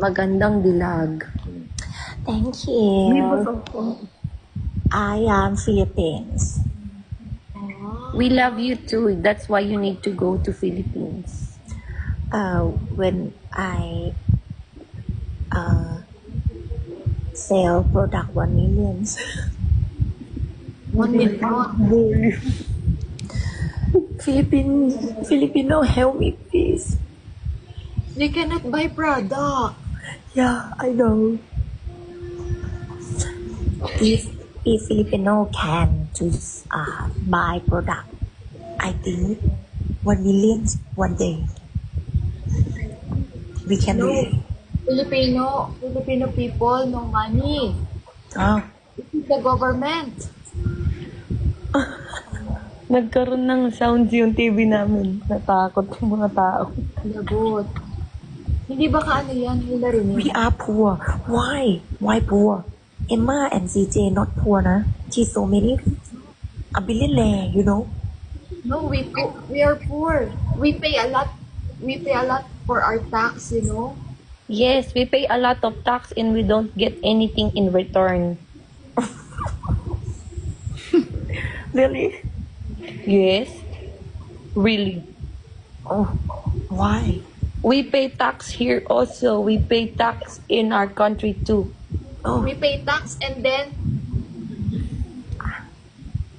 Magandang dilag. Thank you. I am Philippines. We love you too. That's why you need to go to Philippines. When I sell product 1 million. 1 million. Filipino, help me please. They cannot buy product. Yeah, I know. If Filipino can choose buy product, I think 1 million one day. We can do it. Filipino people, no money. Oh, This is the government. Nagkaroon ng sounds yung TV namin. Natakot yung mga tao. Lagot. Hindi ba kaano yan? Hindi narinig. we are poor. Why? Why poor? Emma and CJ not poor, na. She's so many a billionaire, you know. No, we are poor. We pay a lot. We pay a lot for our tax, you know. Yes, we pay a lot of tax and we don't get anything in return. Really? Yes, really. Oh, why? We pay tax here also. We pay tax in our country too. Oh, We pay tax and then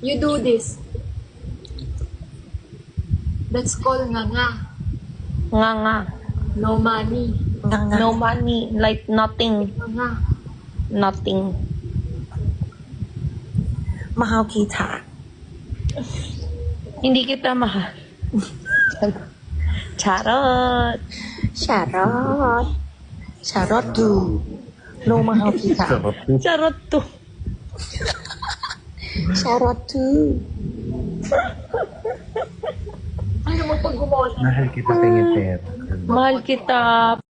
you do this. That's called nga. Nga. No money. nga. No money, like nothing. Nga. Nothing. Mahal kita. Hindi kita mahal. Charot. Charot. Charot do. No mahal kita. Charot to. Charot too. Ano mo pag gumawa? Mahal kita, pengiter. Mahal kita.